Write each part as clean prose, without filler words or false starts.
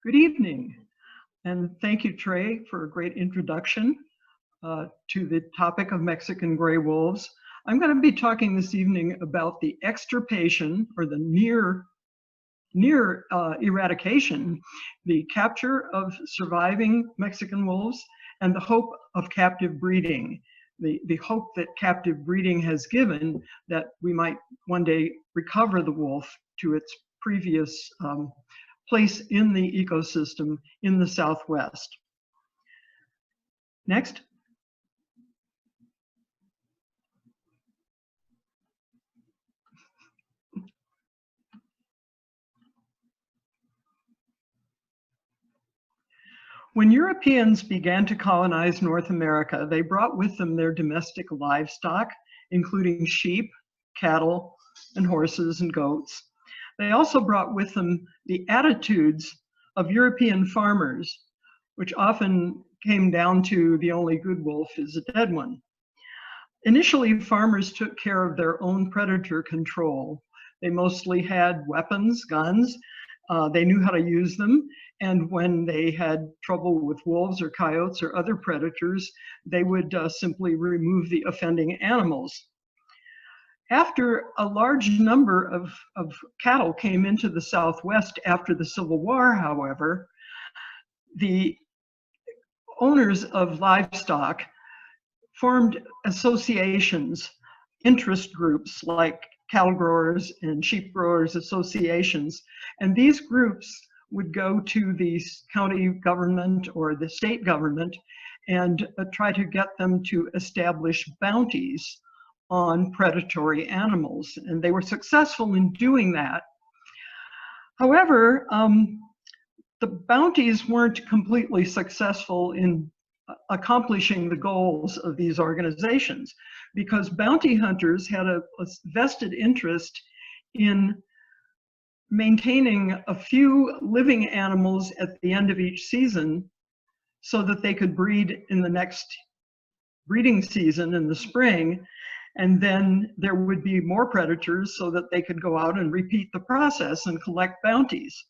Good evening, and thank you, Trey, for a great introduction to the topic of Mexican gray wolves. I'm going to be talking this evening about the extirpation, or the near eradication, the capture of surviving Mexican wolves, and the hope of captive breeding. The hope that captive breeding has given that we might one day recover the wolf to its previous place in the ecosystem in the Southwest. Next. When Europeans began to colonize North America, they brought with them their domestic livestock, including sheep, cattle, and horses and goats. They also brought with them the attitudes of European farmers, which often came down to the only good wolf is a dead one. Initially, farmers took care of their own predator control. They mostly had weapons, guns. They knew how to use them. And when they had trouble with wolves or coyotes or other predators, they would simply remove the offending animals. After a large number of cattle came into the Southwest after the Civil War, however, the owners of livestock formed associations, interest groups like cattle growers and sheep growers associations. And these groups would go to the county government or the state government and try to get them to establish bounties on predatory animals. And they were successful in doing that. However, the bounties weren't completely successful in accomplishing the goals of these organizations, because bounty hunters had a vested interest in maintaining a few living animals at the end of each season so that they could breed in the next breeding season in the spring, and then there would be more predators so that they could go out and repeat the process and collect bounties.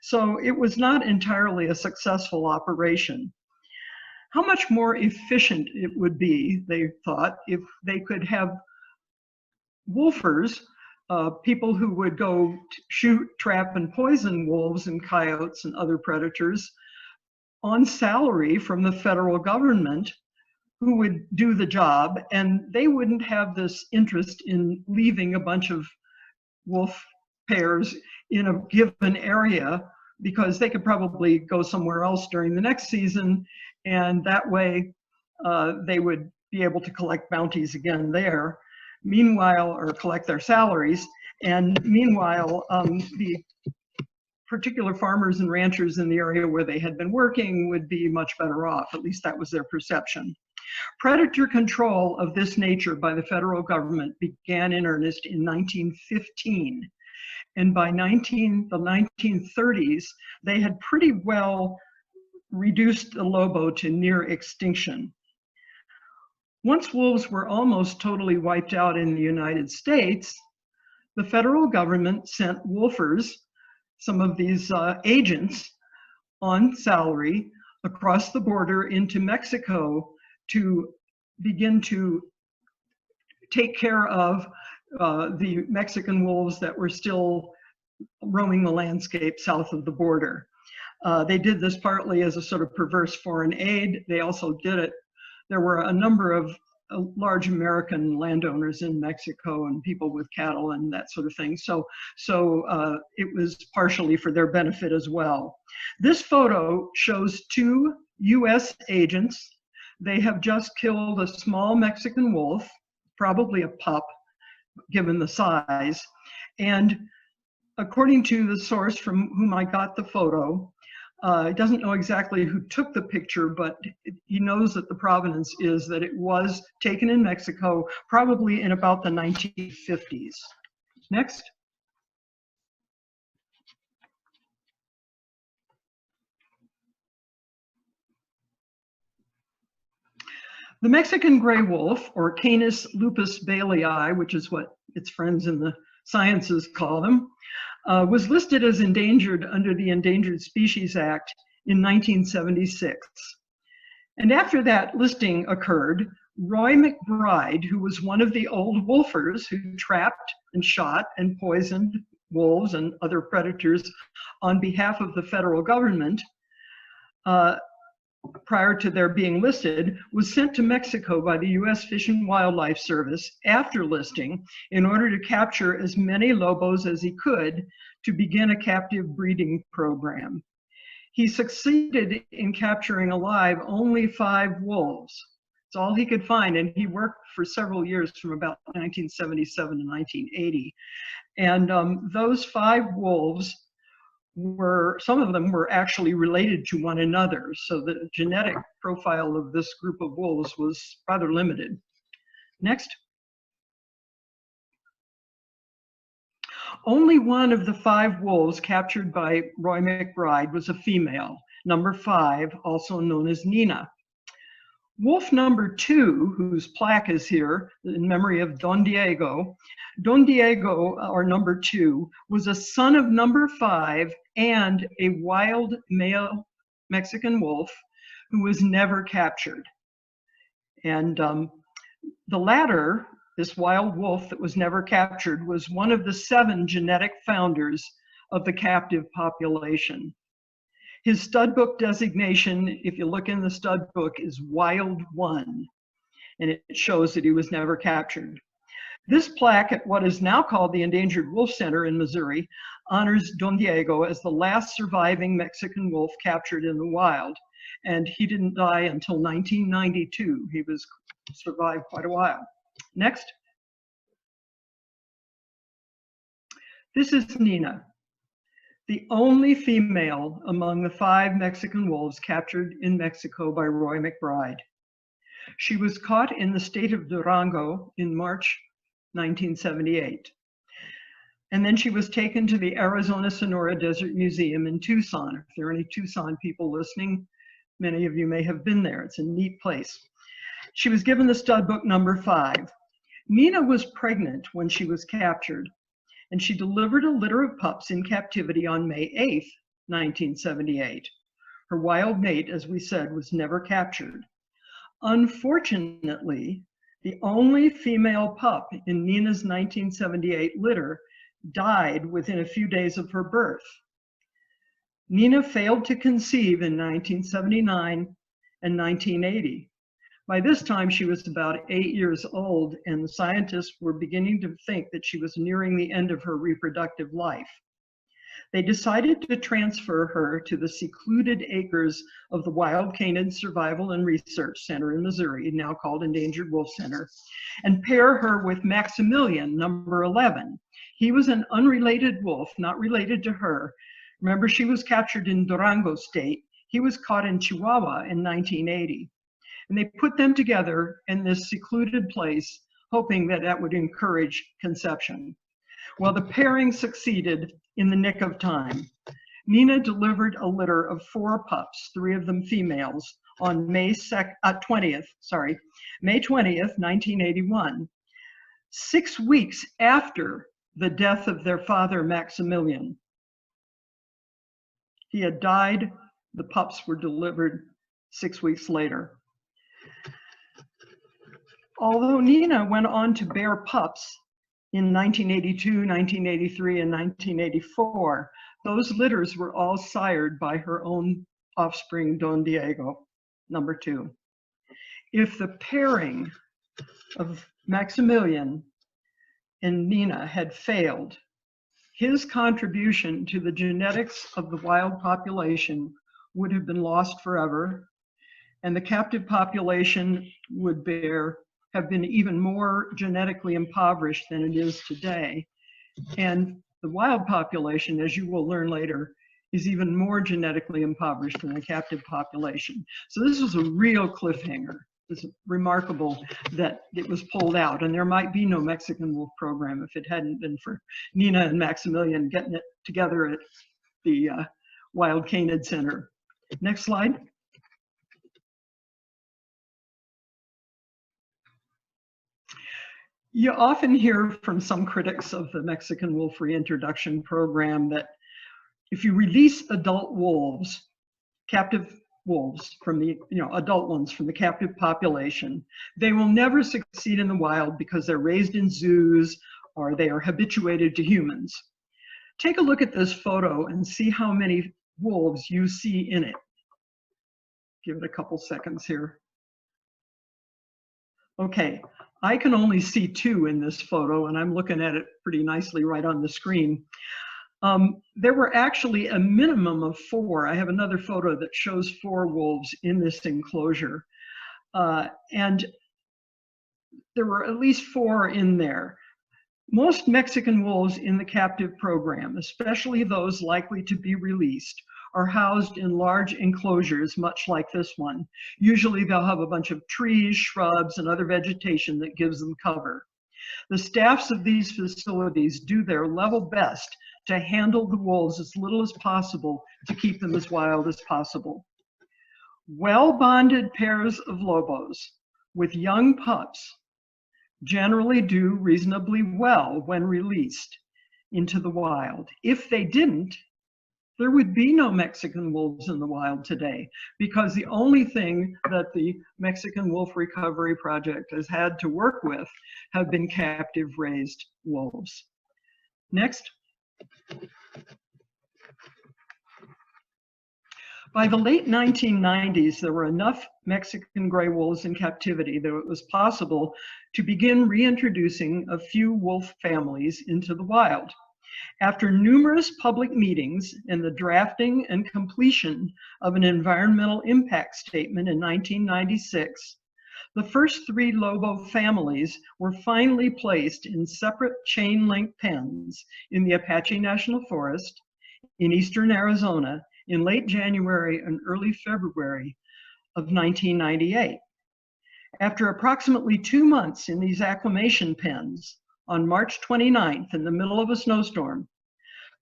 So it was not entirely a successful operation. How much more efficient it would be, they thought, if they could have wolfers, people who would go shoot, trap, and poison wolves and coyotes and other predators on salary from the federal government, who would do the job, and they wouldn't have this interest in leaving a bunch of wolf pairs in a given area, because they could probably go somewhere else during the next season, and that way they would be able to collect bounties again there. Meanwhile, or collect their salaries, and meanwhile, the particular farmers and ranchers in the area where they had been working would be much better off. At least that was their perception. Predator control of this nature by the federal government began in earnest in 1915. And by the 1930s, they had pretty well reduced the lobo to near extinction. Once wolves were almost totally wiped out in the United States, the federal government sent wolfers, some of these agents, on salary across the border into Mexico to begin to take care of the Mexican wolves that were still roaming the landscape south of the border. They did this partly as a sort of perverse foreign aid. They also did it. There were a number of large American landowners in Mexico and people with cattle and that sort of thing. So it was partially for their benefit as well. This photo shows two US agents. They have just killed a small Mexican wolf, probably a pup, given the size. And according to the source from whom I got the photo, he doesn't know exactly who took the picture, but he knows that the provenance is that it was taken in Mexico, probably in about the 1950s. Next. The Mexican gray wolf, or Canis lupus bailey, which is what its friends in the sciences call them, was listed as endangered under the Endangered Species Act in 1976. And after that listing occurred, Roy McBride, who was one of the old wolfers who trapped and shot and poisoned wolves and other predators on behalf of the federal government, prior to their being listed, was sent to Mexico by the U.S. Fish and Wildlife Service after listing in order to capture as many lobos as he could to begin a captive breeding program. He succeeded in capturing alive only 5 wolves. It's all he could find, and he worked for several years from about 1977 to 1980. And those 5 wolves some of them were actually related to one another. So the genetic profile of this group of wolves was rather limited. Next. Only one of the 5 wolves captured by Roy McBride was a female, number 5, also known as Nina. Wolf number 2, whose plaque is here in memory of Don Diego, or number 2, was a son of number 5 and a wild male Mexican wolf who was never captured. And the latter, this wild wolf that was never captured, was one of the 7 genetic founders of the captive population. His stud book designation, if you look in the stud book, is Wild 1, and it shows that he was never captured. This plaque at what is now called the Endangered Wolf Center in Missouri honors Don Diego as the last surviving Mexican wolf captured in the wild, and he didn't die until 1992. He survived quite a while. Next. This is Nina, the only female among the 5 Mexican wolves captured in Mexico by Roy McBride. She was caught in the state of Durango in March 1978. And then she was taken to the Arizona Sonora Desert Museum in Tucson. If there are any Tucson people listening, many of you may have been there. It's a neat place. She was given the stud book number 5. Nina was pregnant when she was captured, and she delivered a litter of pups in captivity on May 8th, 1978. Her wild mate, as we said, was never captured. Unfortunately, the only female pup in Nina's 1978 litter died within a few days of her birth. Nina failed to conceive in 1979 and 1980. By this time, she was about 8 years old, and the scientists were beginning to think that she was nearing the end of her reproductive life. They decided to transfer her to the secluded acres of the Wild Canid Survival and Research Center in Missouri, now called Endangered Wolf Center, and pair her with Maximilian, number 11. He was an unrelated wolf, not related to her. Remember, she was captured in Durango State. He was caught in Chihuahua in 1980. And they put them together in this secluded place, hoping that that would encourage conception. Well, the pairing succeeded in the nick of time. Nina delivered a litter of 4 pups, 3 of them females, on May 20th, 1981, 6 weeks after the death of their father, Maximilian. He had died. The pups were delivered 6 weeks later. Although Nina went on to bear pups in 1982, 1983, and 1984, those litters were all sired by her own offspring, Don Diego, number 2. If the pairing of Maximilian and Nina had failed, his contribution to the genetics of the wild population would have been lost forever, and the captive population would have been even more genetically impoverished than it is today. And the wild population, as you will learn later, is even more genetically impoverished than the captive population. So this was a real cliffhanger. It's remarkable that it was pulled out, and there might be no Mexican wolf program if it hadn't been for Nina and Maximilian getting it together at the Wild Canid Center. Next slide. You often hear from some critics of the Mexican wolf reintroduction program that if you release adult wolves, captive wolves from the, adult ones from the captive population, they will never succeed in the wild because they're raised in zoos or they are habituated to humans. Take a look at this photo and see how many wolves you see in it. Give it a couple seconds here. Okay, I can only see 2 in this photo, and I'm looking at it pretty nicely right on the screen. There were actually a minimum of 4. I have another photo that shows 4 wolves in this enclosure. And there were at least 4 in there. Most Mexican wolves in the captive program, especially those likely to be released, are housed in large enclosures, much like this one. Usually they'll have a bunch of trees, shrubs, and other vegetation that gives them cover. The staffs of these facilities do their level best to handle the wolves as little as possible to keep them as wild as possible. Well-bonded pairs of lobos with young pups generally do reasonably well when released into the wild. If they didn't, there would be no Mexican wolves in the wild today, because the only thing that the Mexican Wolf Recovery Project has had to work with have been captive raised wolves. Next. By the late 1990s, there were enough Mexican gray wolves in captivity that it was possible to begin reintroducing a few wolf families into the wild. After numerous public meetings and the drafting and completion of an environmental impact statement in 1996, the first 3 lobo families were finally placed in separate chain-link pens in the Apache National Forest in eastern Arizona in late January and early February of 1998. After approximately 2 months in these acclimation pens, on March 29th, in the middle of a snowstorm,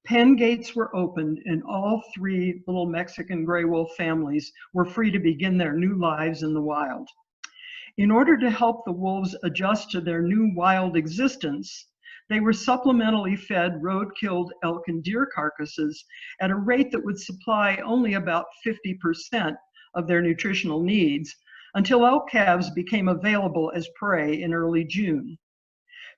pen gates were opened and all 3 little Mexican gray wolf families were free to begin their new lives in the wild. In order to help the wolves adjust to their new wild existence, they were supplementally fed road-killed elk and deer carcasses at a rate that would supply only about 50% of their nutritional needs until elk calves became available as prey in early June.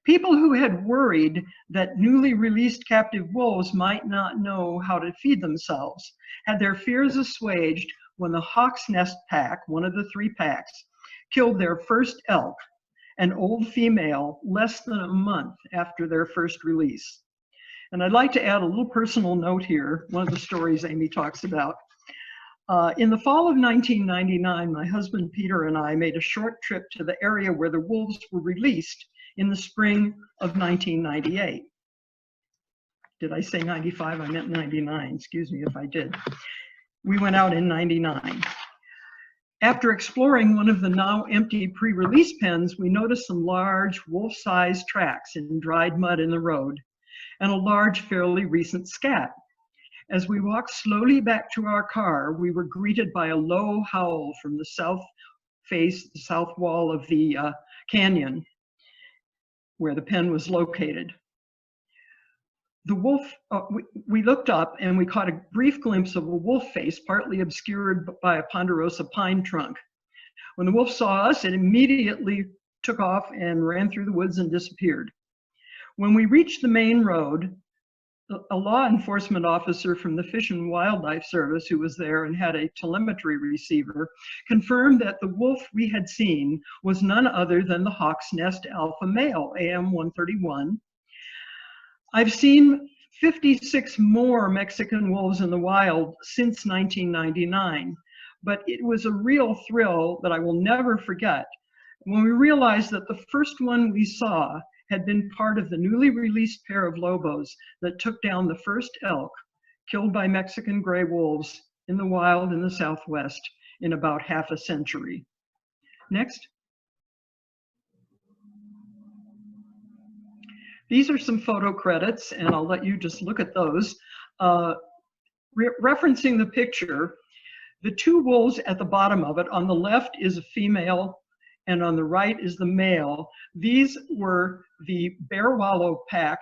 People who had worried that newly released captive wolves might not know how to feed themselves had their fears assuaged when the Hawk's Nest pack, one of the 3 packs, killed their first elk, an old female, less than a month after their first release. And I'd like to add a little personal note here, one of the stories Amy talks about. In the fall of 1999, my husband Peter and I made a short trip to the area where the wolves were released in the spring of 1998. Did I say 95? I meant 99, excuse me if I did. We went out in 99. After exploring one of the now empty pre-release pens, we noticed some large wolf-sized tracks in dried mud in the road and a large, fairly recent scat. As we walked slowly back to our car, we were greeted by a low howl from the south wall of the canyon where the pen was located. The wolf, we looked up and we caught a brief glimpse of a wolf face partly obscured by a ponderosa pine trunk. When the wolf saw us, it immediately took off and ran through the woods and disappeared. When we reached the main road, a law enforcement officer from the Fish and Wildlife Service who was there and had a telemetry receiver confirmed that the wolf we had seen was none other than the Hawk's Nest alpha male, AM131. I've seen 56 more Mexican wolves in the wild since 1999, but it was a real thrill that I will never forget when we realized that the first one we saw had been part of the newly released pair of lobos that took down the first elk killed by Mexican gray wolves in the wild in the Southwest in about half a century. Next. These are some photo credits, and I'll let you just look at those. Referencing the picture, the 2 wolves at the bottom of it, on the left is a female and on the right is the male. These were the bear wallow pack,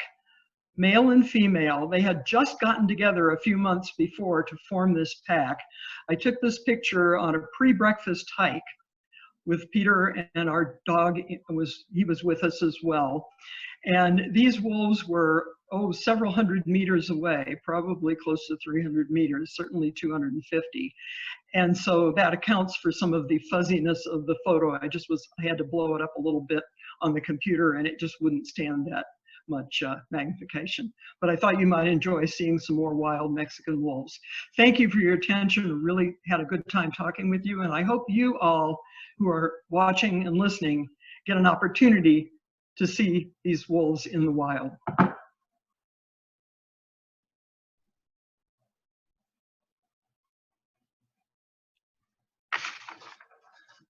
male and female. They had just gotten together a few months before to form this pack. I took this picture on a pre-breakfast hike with Peter, and our dog he was with us as well. And these wolves were, several hundred meters away, probably close to 300 meters, certainly 250. And so that accounts for some of the fuzziness of the photo. I had to blow it up a little bit on the computer, and it just wouldn't stand that much magnification. But I thought you might enjoy seeing some more wild Mexican wolves. Thank you for your attention. I really had a good time talking with you, and I hope you all who are watching and listening get an opportunity to see these wolves in the wild.